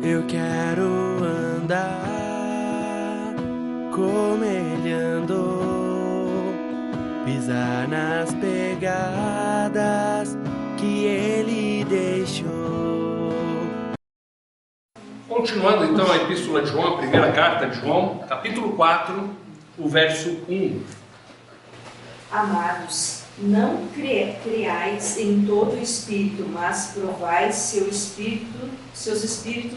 Eu quero andar como ele andou, pisar nas pegadas que ele deixou. Continuando então a Epístola de João, a primeira carta de João, capítulo 4, o verso 1. Amados, não creais em todo o espírito, mas provai seus espíritos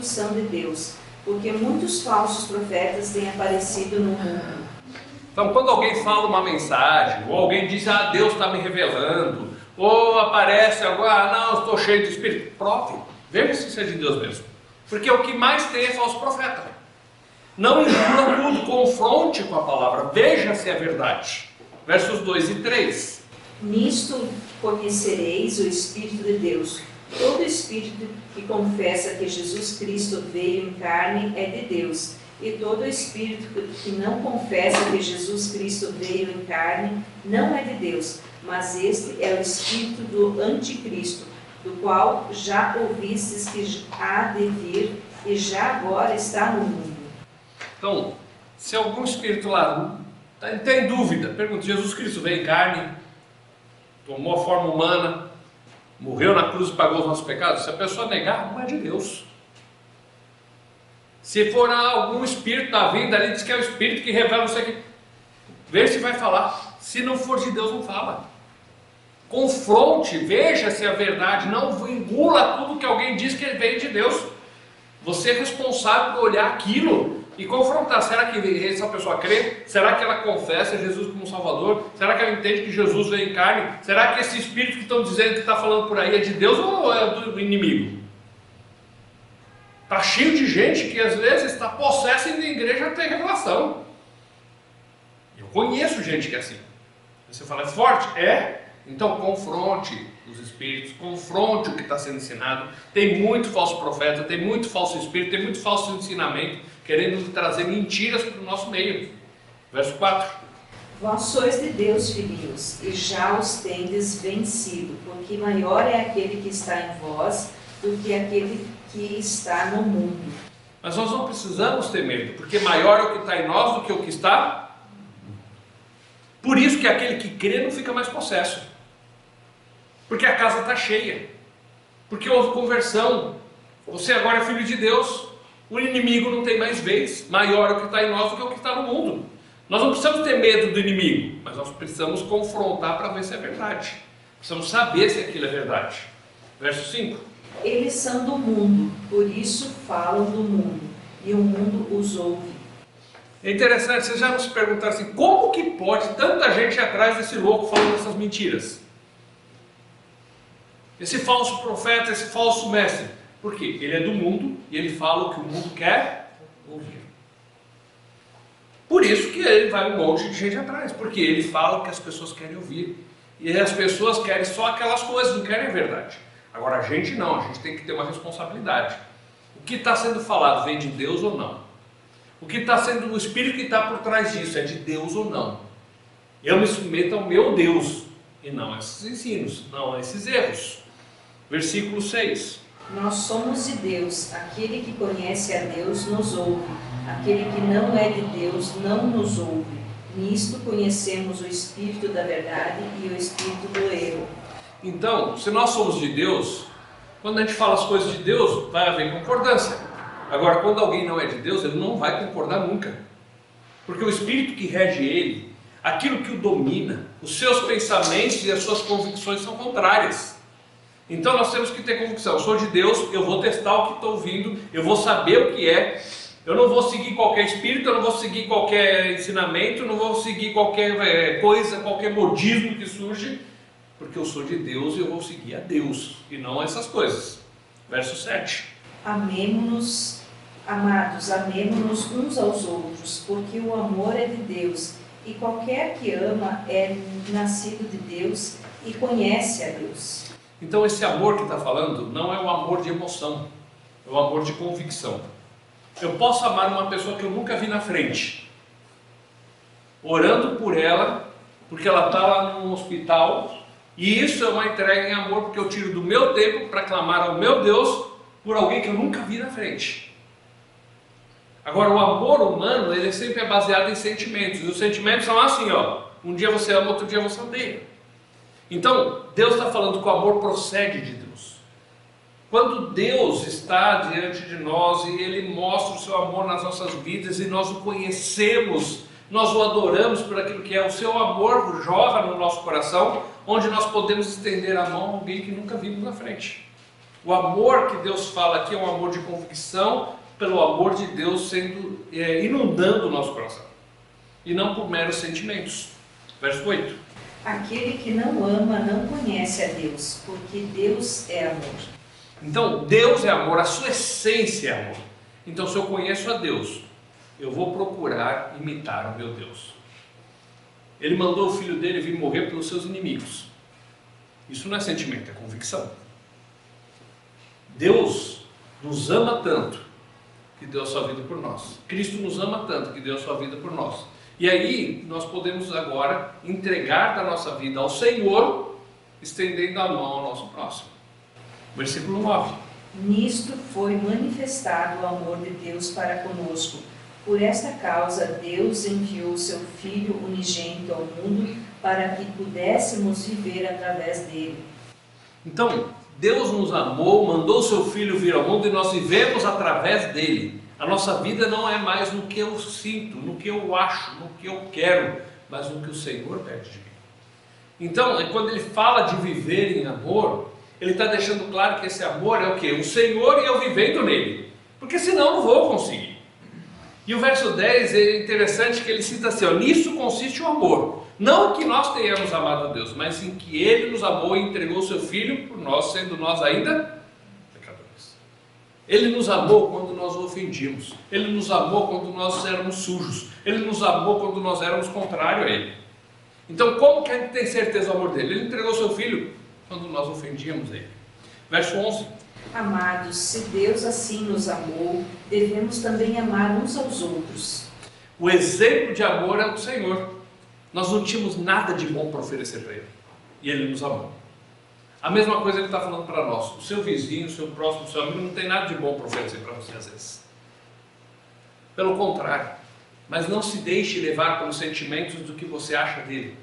são de Deus, porque muitos falsos profetas têm aparecido no mundo. Então, quando alguém fala uma mensagem, ou alguém diz, Deus está me revelando, ou aparece agora, não, eu estou cheio de espírito, prove, veja se isso é de Deus mesmo. Porque o que mais tem é falso profeta. Não engula tudo, confronte com a palavra, veja se é verdade. Versos 2 e 3. Nisto conhecereis o Espírito de Deus. Todo espírito que confessa que Jesus Cristo veio em carne é de Deus. E todo espírito que não confessa que Jesus Cristo veio em carne não é de Deus. Mas este é o espírito do anticristo, do qual já ouvistes que há de vir e já agora está no mundo. Então, se algum espírito lá tem dúvida, pergunta, Jesus Cristo veio em carne, tomou a forma humana, morreu na cruz e pagou os nossos pecados, se a pessoa negar, não é de Deus. Se for algum espírito da vida ali, diz que é o espírito que revela isso aqui, veja se vai falar. Se não for de Deus, não fala. Confronte, veja se é verdade, não engula tudo que alguém diz que veio de Deus. Você é responsável por olhar aquilo e confrontar. Será que essa pessoa crê? Será que ela confessa Jesus como Salvador? Será que ela entende que Jesus veio em carne? Será que esse espírito que estão dizendo que está falando por aí é de Deus ou é do inimigo? Está cheio de gente que às vezes está possessa e na igreja tem revelação. Eu conheço gente que é assim. Você fala, é forte? É? Então confronte os espíritos, confronte o que está sendo ensinado. Tem muito falso profeta, tem muito falso espírito, tem muito falso ensinamento, querendo trazer mentiras para o nosso meio. Verso 4. Vós sois de Deus, filhinhos, e já os tendes vencido, porque maior é aquele que está em vós do que aquele que está no mundo. Mas nós não precisamos ter medo, porque maior é o que está em nós do que o que está. Por isso que aquele que crê não fica mais possesso. Porque a casa está cheia. Porque houve conversão. Você agora é filho de Deus. O inimigo não tem mais vez. Maior é o que está em nós do que o que está no mundo. Nós não precisamos ter medo do inimigo, mas nós precisamos confrontar para ver se é verdade. Precisamos saber se aquilo é verdade. Verso 5. Eles são do mundo, por isso falam do mundo, e o mundo os ouve. É interessante, vocês já nos perguntaram assim, como que pode tanta gente ir atrás desse louco falando essas mentiras? Esse falso profeta, esse falso mestre. Por quê? Ele é do mundo e ele fala o que o mundo quer ouvir. Por isso que ele vai um monte de gente atrás, porque ele fala o que as pessoas querem ouvir. E as pessoas querem só aquelas coisas, não querem a verdade. Agora a gente não, a gente tem que ter uma responsabilidade. O que está sendo falado vem de Deus ou não? O que está sendo, o espírito que está por trás disso é de Deus ou não? Eu me submeto ao meu Deus e não a esses ensinos, não a esses erros. Versículo 6. Nós somos de Deus, aquele que conhece a Deus nos ouve, aquele que não é de Deus não nos ouve. Nisto conhecemos o espírito da verdade e o espírito do erro. Então, se nós somos de Deus, quando a gente fala as coisas de Deus, vai haver concordância. Agora, quando alguém não é de Deus, ele não vai concordar nunca. Porque o espírito que rege ele, aquilo que o domina, os seus pensamentos e as suas convicções são contrárias. Então nós temos que ter convicção. Eu sou de Deus, eu vou testar o que estou ouvindo, eu vou saber o que é. Eu não vou seguir qualquer espírito, eu não vou seguir qualquer ensinamento, eu não vou seguir qualquer coisa, qualquer modismo que surge, porque eu sou de Deus e eu vou seguir a Deus, e não essas coisas. Verso 7. Amemo-nos, amados, amemo-nos uns aos outros, porque o amor é de Deus, e qualquer que ama é nascido de Deus e conhece a Deus. Então esse amor que está falando não é o amor de emoção, é o amor de convicção. Eu posso amar uma pessoa que eu nunca vi na frente, orando por ela, porque ela está lá no hospital, e isso é uma entrega em amor, porque eu tiro do meu tempo para clamar ao meu Deus por alguém que eu nunca vi na frente. Agora, o amor humano, ele sempre é baseado em sentimentos. E os sentimentos são assim, ó. Um dia você ama, outro dia você odeia. Então, Deus está falando que o amor procede de Deus. Quando Deus está diante de nós e Ele mostra o seu amor nas nossas vidas e nós o conhecemos, nós o adoramos por aquilo que é, o seu amor jorra no nosso coração, onde nós podemos estender a mão a alguém que nunca vimos na frente. O amor que Deus fala aqui é um amor de convicção, pelo amor de Deus sendo inundando o nosso coração, e não por meros sentimentos. Verso 8. Aquele que não ama não conhece a Deus, porque Deus é amor. Então, Deus é amor, a sua essência é amor. Então, se eu conheço a Deus, eu vou procurar imitar o meu Deus. Ele mandou o filho dele vir morrer pelos seus inimigos. Isso não é sentimento, é convicção. Deus nos ama tanto que deu a sua vida por nós. Cristo nos ama tanto que deu a sua vida por nós. E aí, nós podemos agora entregar da nossa vida ao Senhor, estendendo a mão ao nosso próximo. Versículo 9. Nisto foi manifestado o amor de Deus para conosco. Por esta causa, Deus enviou seu Filho unigênito ao mundo para que pudéssemos viver através dele. Então, Deus nos amou, mandou seu Filho vir ao mundo e nós vivemos através dele. A nossa vida não é mais no que eu sinto, no que eu acho, no que eu quero, mas no que o Senhor pede de mim. Então, quando ele fala de viver em amor, ele está deixando claro que esse amor é o quê? O Senhor e eu vivendo nele. Porque senão eu não vou conseguir. E o verso 10 é interessante que ele cita assim, ó, nisso consiste o amor. Não que nós tenhamos amado a Deus, mas em que Ele nos amou e entregou o seu Filho por nós, sendo nós ainda pecadores. Ele nos amou quando nós o ofendimos. Ele nos amou quando nós éramos sujos. Ele nos amou quando nós éramos contrários a Ele. Então, como que a gente tem certeza do amor dele? Ele entregou o seu Filho quando nós ofendíamos Ele. Verso 11. Amados, se Deus assim nos amou, devemos também amar uns aos outros. O exemplo de amor é o do Senhor. Nós não tínhamos nada de bom para oferecer para Ele. E Ele nos amou. A mesma coisa Ele está falando para nós. O seu vizinho, o seu próximo, o seu amigo não tem nada de bom para oferecer para você às vezes. Pelo contrário. Mas não se deixe levar pelos sentimentos do que você acha dele.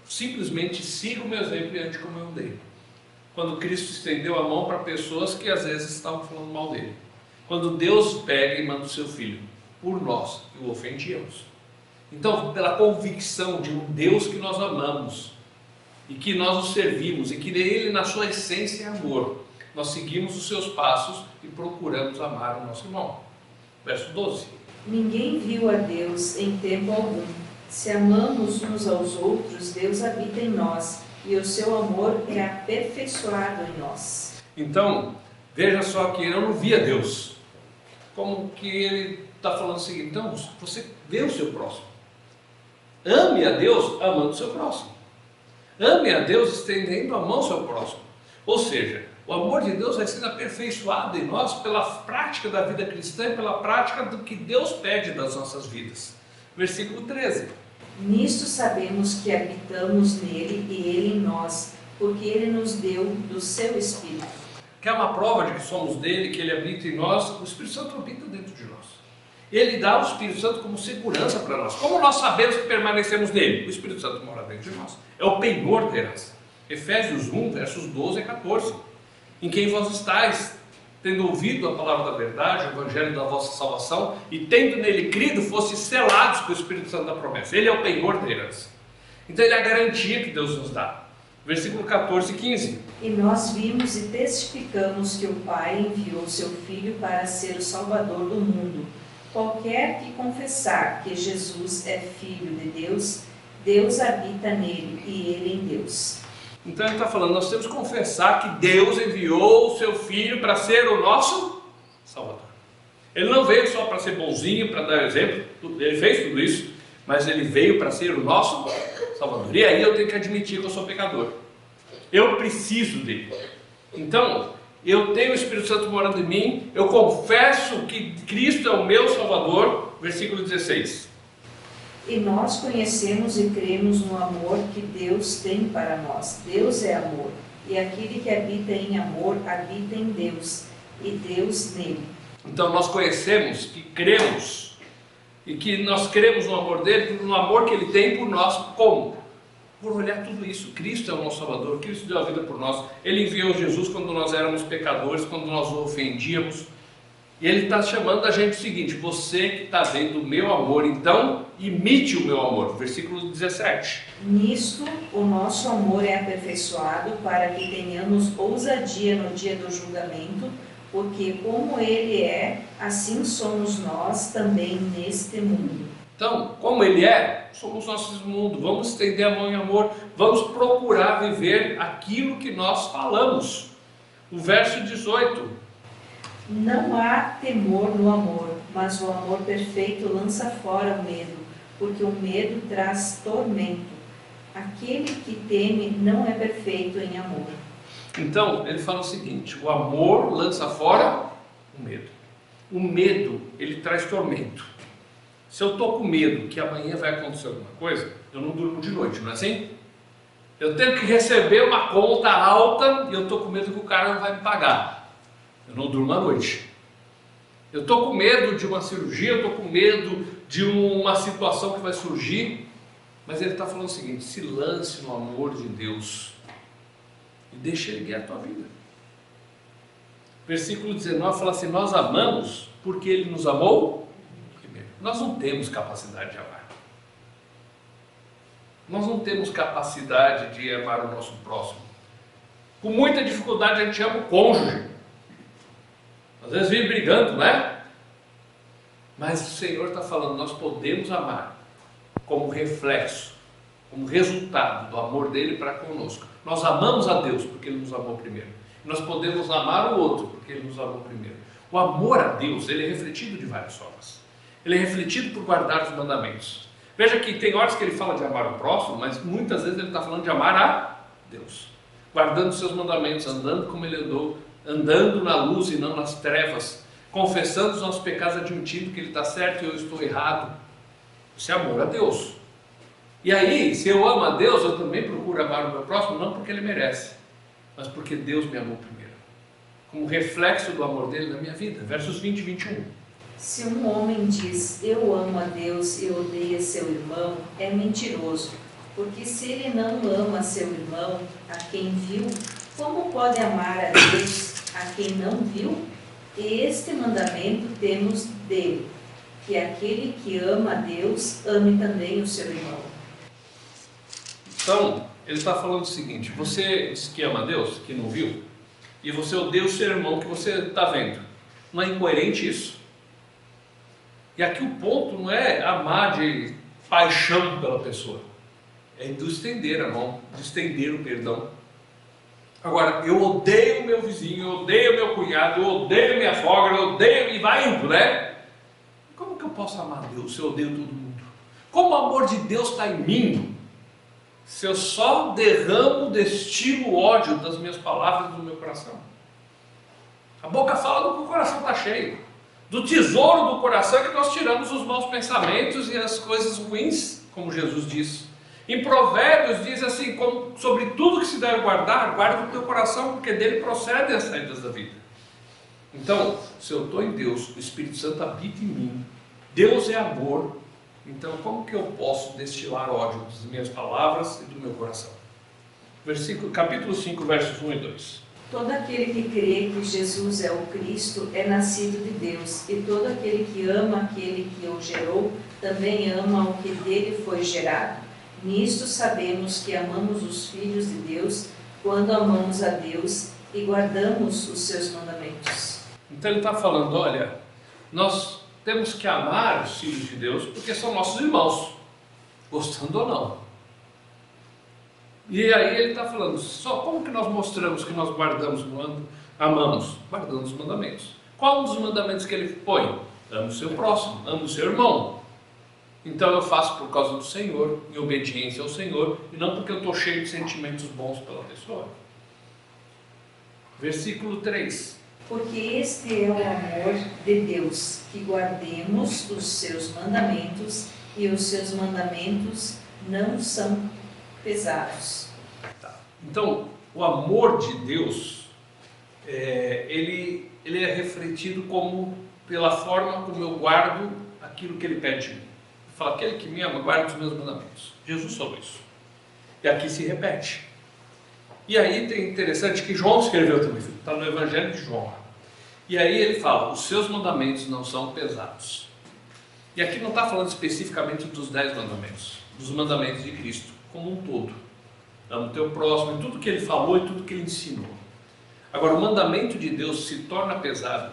Simplesmente siga o meu exemplo e ande como eu andei. Quando Cristo estendeu a mão para pessoas que às vezes estavam falando mal dele. Quando Deus pega e manda o seu Filho por nós, que o ofendíamos. Então, pela convicção de um Deus que nós amamos, e que nós o servimos, e que Ele na sua essência é amor, nós seguimos os seus passos e procuramos amar o nosso irmão. Verso 12. Ninguém viu a Deus em tempo algum. Se amamos uns aos outros, Deus habita em nós, e o seu amor é aperfeiçoado em nós. Então, veja só que eu não via Deus. Como que ele está falando o seguinte, então, você vê o seu próximo. Ame a Deus amando o seu próximo. Ame a Deus estendendo a mão ao seu próximo. Ou seja, o amor de Deus vai sendo aperfeiçoado em nós pela prática da vida cristã e pela prática do que Deus pede das nossas vidas. Versículo 13. Nisto sabemos que habitamos nele e ele em nós, porque ele nos deu do seu Espírito. Que é uma prova de que somos dele, que ele habita em nós. O Espírito Santo habita dentro de nós. Ele dá o Espírito Santo como segurança para nós. Como nós sabemos que permanecemos nele? O Espírito Santo mora dentro de nós. É o penhor da herança. Efésios 1, versos 12 a 14. Em quem vós estáis, tendo ouvido a palavra da verdade, o evangelho da vossa salvação, e tendo nele crido, fosse selados com o Espírito Santo da promessa. Ele é o penhor da herança. Então ele é a garantia que Deus nos dá. Versículo 14 e 15. E nós vimos e testificamos que o Pai enviou seu Filho para ser o Salvador do mundo. Qualquer que confessar que Jesus é Filho de Deus, Deus habita nele e ele em Deus. Então ele está falando, nós temos que confessar que Deus enviou o seu Filho para ser o nosso Salvador. Ele não veio só para ser bonzinho, para dar exemplo, ele fez tudo isso, mas ele veio para ser o nosso Salvador. E aí eu tenho que admitir que eu sou pecador. Eu preciso dele. Então, eu tenho o Espírito Santo morando em mim, eu confesso que Cristo é o meu Salvador, versículo 16. E nós conhecemos e cremos no amor que Deus tem para nós. Deus é amor, e aquele que habita em amor, habita em Deus, e Deus nele. Então nós conhecemos que cremos, e que nós cremos no amor dele, no amor que ele tem por nós. Como? Por olhar tudo isso. Cristo é o nosso Salvador, Cristo deu a vida por nós. Ele enviou Jesus quando nós éramos pecadores, quando nós o ofendíamos. E ele está chamando a gente o seguinte: você que está vendo o meu amor, então imite o meu amor. Versículo 17. Nisto o nosso amor é aperfeiçoado para que tenhamos ousadia no dia do julgamento, porque como ele é, assim somos nós também neste mundo. Então, como ele é, somos nós nesse mundo. Vamos estender a mão em amor, vamos procurar viver aquilo que nós falamos. O verso 18. Não há temor no amor, mas o amor perfeito lança fora o medo, porque o medo traz tormento. Aquele que teme não é perfeito em amor. Então, ele fala o seguinte: o amor lança fora o medo. O medo, ele traz tormento. Se eu estou com medo que amanhã vai acontecer alguma coisa, eu não durmo de noite, não é assim? Eu tenho que receber uma conta alta e eu estou com medo que o cara não vai me pagar. Eu não durmo à noite. Eu estou com medo de uma cirurgia, eu estou com medo de uma situação que vai surgir. Mas ele está falando o seguinte: se lance no amor de Deus e deixa ele guiar a tua vida. Versículo 19 fala assim: nós amamos porque ele nos amou primeiro. Nós não temos capacidade de amar. Nós não temos capacidade de amar o nosso próximo. Com muita dificuldade a gente ama o cônjuge. Às vezes vive brigando, não é? Mas o Senhor está falando: nós podemos amar como reflexo, como resultado do amor dele para conosco. Nós amamos a Deus porque ele nos amou primeiro. Nós podemos amar o outro porque ele nos amou primeiro. O amor a Deus, ele é refletido de várias formas. Ele é refletido por guardar os mandamentos. Veja que tem horas que ele fala de amar o próximo, mas muitas vezes ele está falando de amar a Deus, guardando os seus mandamentos, andando como ele andou, andando na luz e não nas trevas, confessando os nossos pecados, admitindo que ele está certo e eu estou errado. Isso é amor a Deus. E aí, se eu amo a Deus, eu também procuro amar o meu próximo, não porque ele merece, mas porque Deus me amou primeiro, como reflexo do amor dele na minha vida. Versos 20 e 21. Se um homem diz, eu amo a Deus e odeia seu irmão, é mentiroso, porque se ele não ama seu irmão, a quem viu, como pode amar a Deus, a quem não viu? E este mandamento temos dele, que aquele que ama a Deus, ame também o seu irmão. Então, ele está falando o seguinte: você diz que ama a Deus, que não viu, e você odeia o seu irmão que você está vendo. Não é incoerente isso? E aqui o ponto não é amar de paixão pela pessoa, é do estender a mão, de estender o perdão. Agora, eu odeio o meu vizinho, eu odeio o meu cunhado, eu odeio minha sogra, eu odeio, e vai indo, né? Como que eu posso amar Deus se eu odeio todo mundo? Como o amor de Deus está em mim, se eu só derramo, destilo ódio das minhas palavras do meu coração? A boca fala do que o coração está cheio. Do tesouro do coração é que nós tiramos os maus pensamentos e as coisas ruins, como Jesus disse. Em Provérbios diz assim, sobre tudo que se deve guardar, guarda o teu coração, porque dele procedem as saídas da vida. Então, se eu estou em Deus, o Espírito Santo habita em mim, Deus é amor, então como que eu posso destilar ódio das minhas palavras e do meu coração? Capítulo 5, versos 1 e 2. Todo aquele que crê que Jesus é o Cristo é nascido de Deus, e todo aquele que ama aquele que o gerou, também ama o que dele foi gerado. Nisto sabemos que amamos os filhos de Deus, quando amamos a Deus e guardamos os seus mandamentos. Então ele está falando, olha, nós temos que amar os filhos de Deus, porque são nossos irmãos, gostando ou não. E aí ele está falando, só como que nós mostramos que nós amamos? Guardando os mandamentos. Qual um dos mandamentos que ele põe? Ame o seu próximo, ame o seu irmão. Então eu faço por causa do Senhor, em obediência ao Senhor, e não porque eu estou cheio de sentimentos bons pela pessoa. Versículo 3. Porque este é o amor de Deus, que guardemos os seus mandamentos, e os seus mandamentos não são pesados. Tá. Então, o amor de Deus, ele ele é refletido como pela forma como eu guardo aquilo que ele pede de mim. Ele fala, aquele que me ama, guarda os meus mandamentos. Jesus falou isso. E aqui se repete. E aí tem interessante que João escreveu também, está no Evangelho de João. E aí ele fala, os seus mandamentos não são pesados. E aqui não está falando especificamente dos 10 mandamentos, dos mandamentos de Cristo, como um todo. Ama o teu próximo, e tudo que ele falou e tudo que ele ensinou. Agora, o mandamento de Deus se torna pesado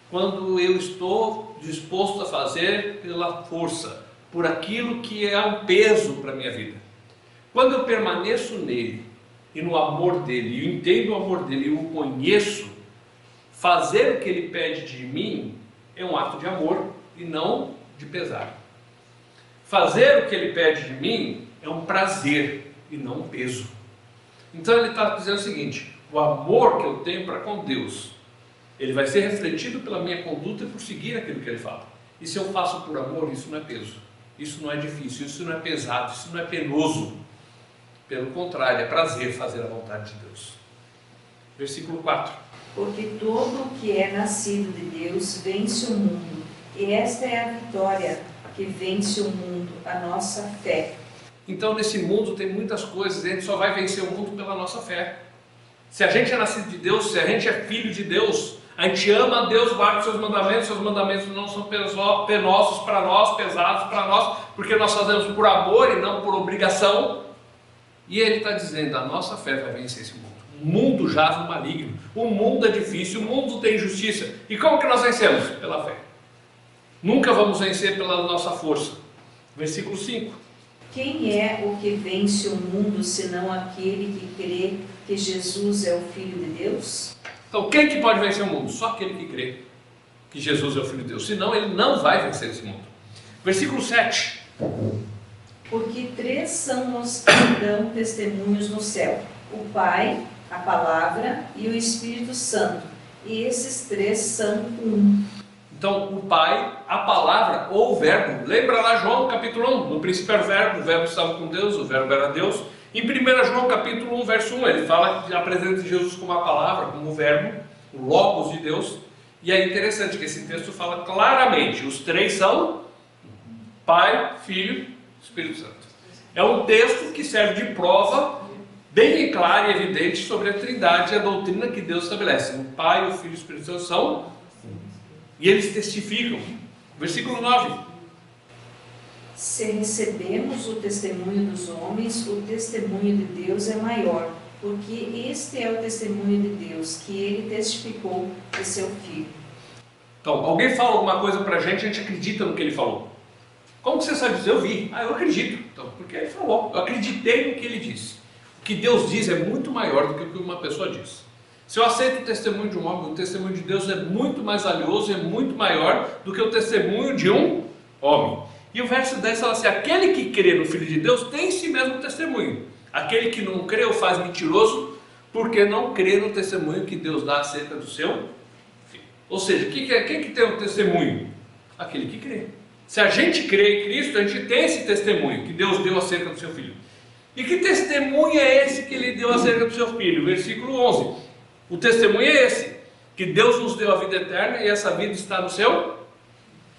quando eu estou disposto a fazer pela força, por aquilo que é um peso para a minha vida. Quando eu permaneço nele e no amor dele, e eu entendo o amor dele e o conheço, fazer o que ele pede de mim é um ato de amor e não de pesar. Fazer o que ele pede de mim é um prazer e não um peso. Então ele está dizendo o seguinte, o amor que eu tenho para com Deus, ele vai ser refletido pela minha conduta e por seguir aquilo que ele fala. E se eu faço por amor, isso não é peso, isso não é difícil, isso não é pesado, isso não é penoso. Pelo contrário, é prazer fazer a vontade de Deus. Versículo 4. Porque todo o que é nascido de Deus vence o mundo, e esta é a vitória que vence o mundo, a nossa fé. Então nesse mundo tem muitas coisas, a gente só vai vencer o mundo pela nossa fé. Se a gente é nascido de Deus, se a gente é filho de Deus, a gente ama a Deus, guarda os seus mandamentos não são penosos para nós, pesados para nós, porque nós fazemos por amor e não por obrigação. E ele está dizendo, a nossa fé vai vencer esse mundo. O mundo jaz no maligno, o mundo é difícil, o mundo tem injustiça. E como que nós vencemos? Pela fé. Nunca vamos vencer pela nossa força. Versículo 5. Quem é o que vence o mundo, senão aquele que crê que Jesus é o Filho de Deus? Então, quem que pode vencer o mundo? Só aquele que crê que Jesus é o Filho de Deus. Senão, ele não vai vencer esse mundo. Versículo 7. Porque 3 são os que dão testemunhos no céu: o Pai, a Palavra e o Espírito Santo. E esses 3 são um. Então, o Pai, a Palavra ou o Verbo. Lembra lá João capítulo 1? No princípio era o Verbo estava com Deus, o Verbo era Deus. Em 1 João capítulo 1, verso 1, ele fala que apresenta Jesus como a Palavra, como o Verbo, o Logos de Deus. E é interessante que esse texto fala claramente, os 3 são Pai, Filho, Espírito Santo. É um texto que serve de prova bem clara e evidente sobre a Trindade e a doutrina que Deus estabelece. O Pai, o Filho e o Espírito Santo são e eles testificam. Versículo 9. Se recebemos o testemunho dos homens, o testemunho de Deus é maior, porque este é o testemunho de Deus, que ele testificou de seu Filho. Então, alguém fala alguma coisa para a gente acredita no que ele falou. Como que você sabe disso? Eu vi. Eu acredito. Então, porque ele falou. Eu acreditei no que ele disse. O que Deus diz é muito maior do que o que uma pessoa diz. Se eu aceito o testemunho de um homem, o testemunho de Deus é muito mais valioso, é muito maior do que o testemunho de um homem. E o verso 10 fala assim, aquele que crê no Filho de Deus tem em si mesmo testemunho. Aquele que não crê o faz mentiroso, porque não crê no testemunho que Deus dá acerca do seu Filho. Ou seja, quem que tem o testemunho? Aquele que crê. Se a gente crê em Cristo, a gente tem esse testemunho que Deus deu acerca do seu Filho. E que testemunho é esse que ele deu acerca do seu Filho? Versículo 11. O testemunho é esse, que Deus nos deu a vida eterna e essa vida está no seu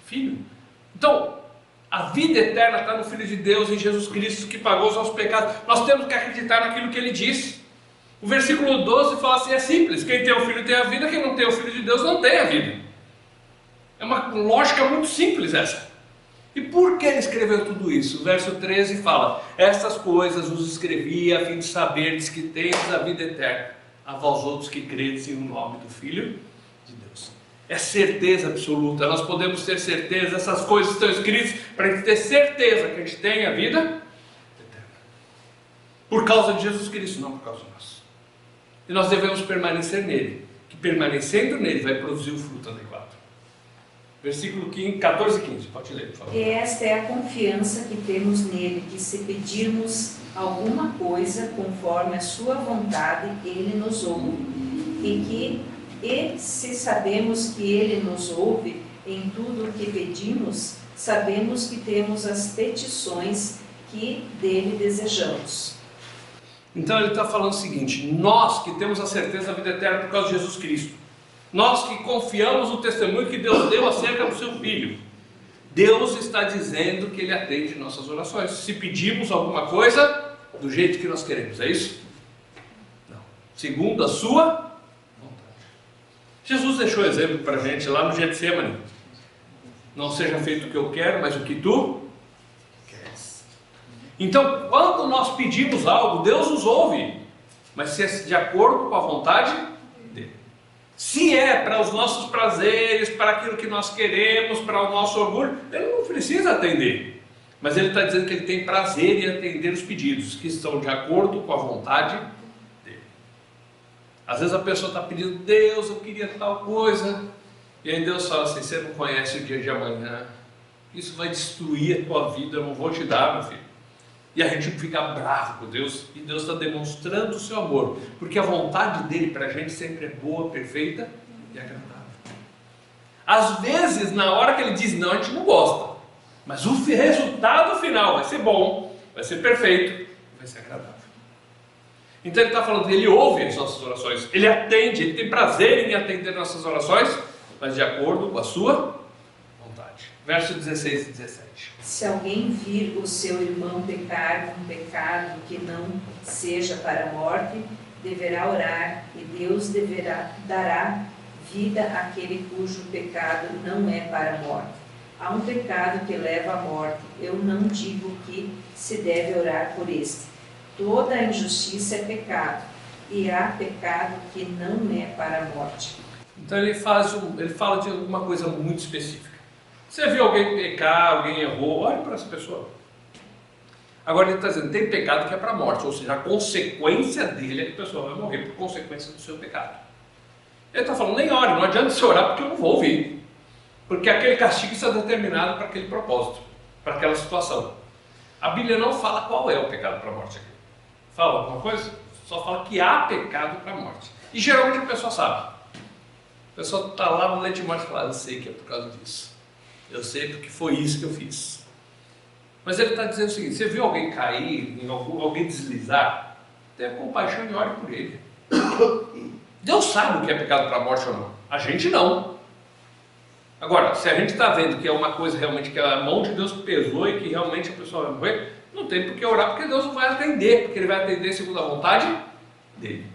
Filho. Então, a vida eterna está no Filho de Deus, em Jesus Cristo, que pagou os nossos pecados. Nós temos que acreditar naquilo que ele disse. O versículo 12 fala assim, é simples, quem tem o Filho tem a vida, quem não tem o Filho de Deus não tem a vida. É uma lógica muito simples essa. E por que ele escreveu tudo isso? O verso 13 fala, estas coisas os escrevi a fim de saberdes que tendes a vida eterna, a vós outros que credes em nome do Filho de Deus. É certeza absoluta, nós podemos ter certeza, essas coisas estão escritas para a gente ter certeza que a gente tem a vida eterna. Por causa de Jesus Cristo, não por causa de nós. E nós devemos permanecer nele, que permanecendo nele vai produzir o fruto adequado. Versículo 14 e 15, pode ler, por favor. E esta é a confiança que temos nele, que se pedirmos alguma coisa conforme a sua vontade, ele nos ouve. E se sabemos que ele nos ouve em tudo o que pedimos, sabemos que temos as petições que dele desejamos. Então ele está falando o seguinte, nós que temos a certeza da vida eterna por causa de Jesus Cristo, Nós que confiamos no testemunho que Deus deu acerca do seu Filho. Deus está dizendo que Ele atende nossas orações. Se pedimos alguma coisa, do jeito que nós queremos, é isso? Não. Segundo a sua vontade. Jesus deixou exemplo para a gente lá no Getsemane. Não seja feito o que eu quero, mas o que tu queres. Então, quando nós pedimos algo, Deus nos ouve. Mas se é de acordo com a vontade dele. Se é para os nossos prazeres, para aquilo que nós queremos, para o nosso orgulho, Ele não precisa atender. Mas Ele está dizendo que Ele tem prazer em atender os pedidos, que estão de acordo com a vontade dele. Às vezes a pessoa está pedindo, Deus, eu queria tal coisa. E aí Deus fala assim, você não conhece o dia de amanhã. Isso vai destruir a tua vida, eu não vou te dar, meu filho. E a gente fica bravo com Deus, e Deus está demonstrando o seu amor, porque a vontade dele para a gente sempre é boa, perfeita e agradável. Às vezes, na hora que ele diz não, a gente não gosta, mas o resultado final vai ser bom, vai ser perfeito, vai ser agradável. Então ele está falando que ele ouve as nossas orações, ele atende, ele tem prazer em atender nossas orações, mas de acordo com a sua vontade. Verso 16 e 17. Se alguém vir o seu irmão pecar um pecado que não seja para a morte, deverá orar, e Deus dará vida àquele cujo pecado não é para a morte. Há um pecado que leva à morte, eu não digo que se deve orar por este. Toda a injustiça é pecado, e há pecado que não é para a morte. Então ele fala de alguma coisa muito específica. Você viu alguém pecar, alguém errou, olhe para essa pessoa. Agora ele está dizendo, tem pecado que é para a morte, ou seja, a consequência dele é que a pessoa vai morrer por consequência do seu pecado. Ele está falando, nem ore, não adianta você orar porque eu não vou ouvir. Porque aquele castigo está determinado para aquele propósito, para aquela situação. A Bíblia não fala qual é o pecado para a morte aqui. Fala alguma coisa? Só fala que há pecado para a morte. E geralmente a pessoa sabe. A pessoa está lá no leite de morte e fala, eu sei que é por causa disso. Eu sei porque foi isso que eu fiz. Mas ele está dizendo o seguinte, você viu alguém cair, alguém deslizar? Tenha compaixão e ore por ele. Deus sabe o que é pecado para a morte ou não. A gente não. Agora, se a gente está vendo que é uma coisa realmente que a mão de Deus pesou e que realmente a pessoa vai morrer, não tem por que orar, porque Deus não vai atender, porque Ele vai atender segundo a vontade dele.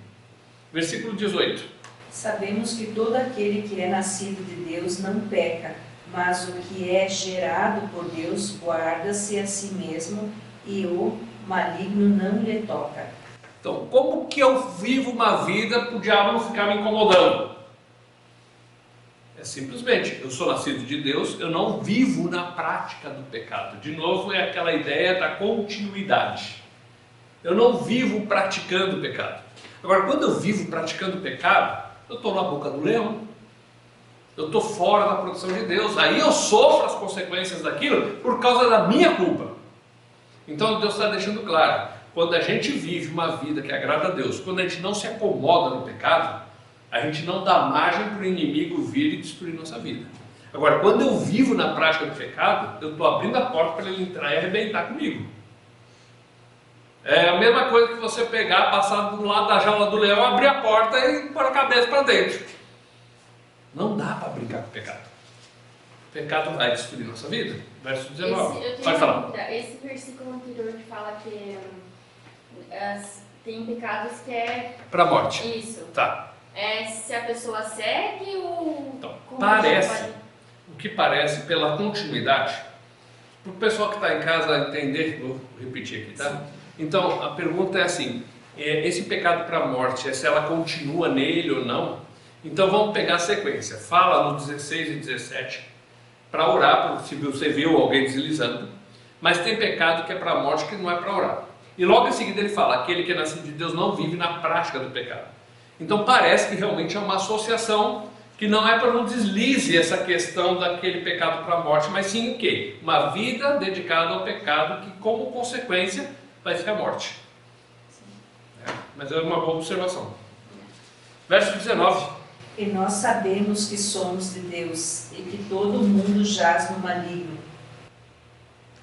Versículo 18. Sabemos que todo aquele que é nascido de Deus não peca, mas o que é gerado por Deus guarda-se a si mesmo e o maligno não lhe toca. Então, como que eu vivo uma vida para o diabo não ficar me incomodando? É simplesmente, eu sou nascido de Deus, eu não vivo na prática do pecado. De novo, é aquela ideia da continuidade. Eu não vivo praticando o pecado. Agora, quando eu vivo praticando o pecado, eu estou na boca do leão. Eu estou fora da proteção de Deus. Aí eu sofro as consequências daquilo por causa da minha culpa. Então Deus está deixando claro, quando a gente vive uma vida que agrada a Deus, quando a gente não se acomoda no pecado, a gente não dá margem para o inimigo vir e destruir nossa vida. Agora, quando eu vivo na prática do pecado, eu estou abrindo a porta para ele entrar e arrebentar comigo. É a mesma coisa que você pegar, passar do lado da jaula do leão, abrir a porta e pôr a cabeça para dentro. Não dá para brincar com o pecado. O pecado vai destruir nossa vida. Verso 19. Pode falar. Esse versículo anterior que fala que tem pecados que é para a morte. Isso. Tá. Se a pessoa segue ou... Então, parece, o que parece pela continuidade, para o pessoal que está em casa entender, vou repetir aqui, tá? Então, a pergunta é assim, esse pecado para a morte, se ela continua nele ou não? Então vamos pegar a sequência, fala no 16 e 17, para orar, se você viu alguém deslizando, mas tem pecado que é para a morte que não é para orar. E logo em seguida ele fala, aquele que é nascido de Deus não vive na prática do pecado. Então parece que realmente é uma associação que não é para não deslize essa questão daquele pecado para a morte, mas sim o quê? Uma vida dedicada ao pecado que como consequência vai ser a morte. Mas é uma boa observação. Verso 19. E nós sabemos que somos de Deus e que todo mundo jaz no maligno.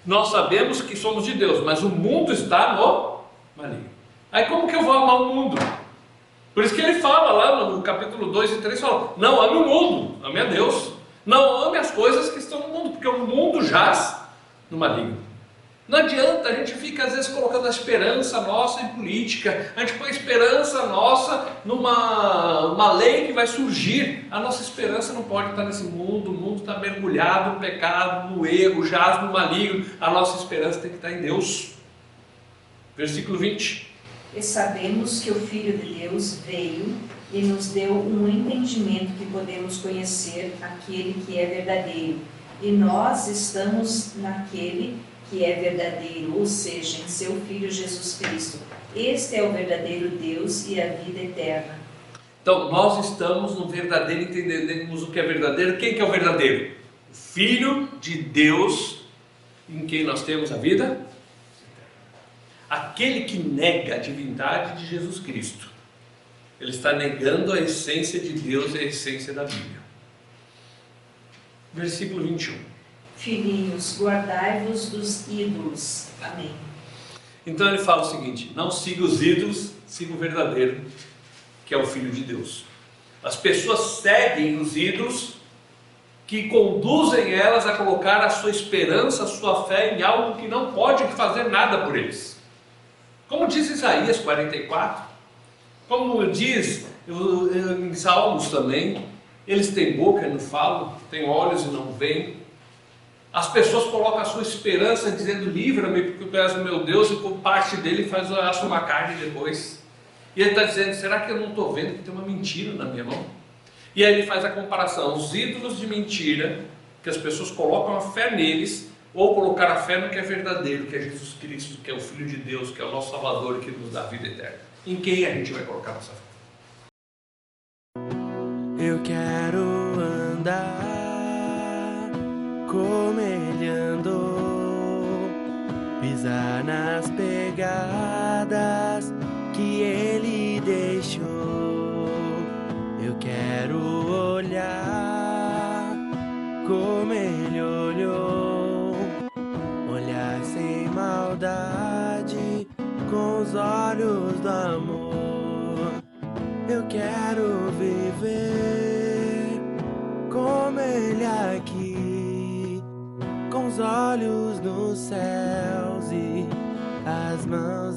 Nós sabemos que somos de Deus, mas o mundo está no maligno. Aí como que eu vou amar o mundo? Por isso que ele fala lá no capítulo 2 e 3, fala, não ame o mundo, ame a Deus. Não ame as coisas que estão no mundo, porque o mundo jaz no maligno. Não adianta, a gente fica às vezes colocando a esperança nossa em política, a gente põe a esperança nossa numa lei que vai surgir. A nossa esperança não pode estar nesse mundo, o mundo está mergulhado no pecado, no erro, jaz no maligno. A nossa esperança tem que estar em Deus. Versículo 20. E sabemos que o Filho de Deus veio e nos deu um entendimento que podemos conhecer aquele que é verdadeiro. E nós estamos naquele que é verdadeiro, ou seja, em seu Filho Jesus Cristo. Este é o verdadeiro Deus e a vida eterna. Então, nós estamos no verdadeiro, entendemos o que é verdadeiro. Quem que é o verdadeiro? O Filho de Deus, em quem nós temos a vida. Aquele que nega a divindade de Jesus Cristo, ele está negando a essência de Deus e a essência da Bíblia. Versículo 21. Filhinhos, guardai-vos dos ídolos. Amém. Então ele fala o seguinte: não siga os ídolos, siga o verdadeiro, que é o Filho de Deus. As pessoas seguem os ídolos que conduzem elas a colocar a sua esperança, a sua fé em algo que não pode fazer nada por eles. Como diz Isaías 44, como diz em Salmos também, eles têm boca e não falam, têm olhos e não veem. As pessoas colocam a sua esperança dizendo, livra-me porque tu és o meu Deus, e por parte dele faz uma carne depois. E ele está dizendo, será que eu não estou vendo que tem uma mentira na minha mão? E aí ele faz a comparação, os ídolos de mentira, que as pessoas colocam a fé neles, ou colocar a fé no que é verdadeiro, que é Jesus Cristo, que é o Filho de Deus, que é o nosso Salvador, que nos dá a vida eterna. Em quem a gente vai colocar nossa fé? Eu quero andar como ele andou, pisar nas pegadas que ele deixou. Eu quero olhar como ele olhou, olhar sem maldade, com os olhos do amor. Eu quero viver como ele aqui, com os olhos nos céus e as mãos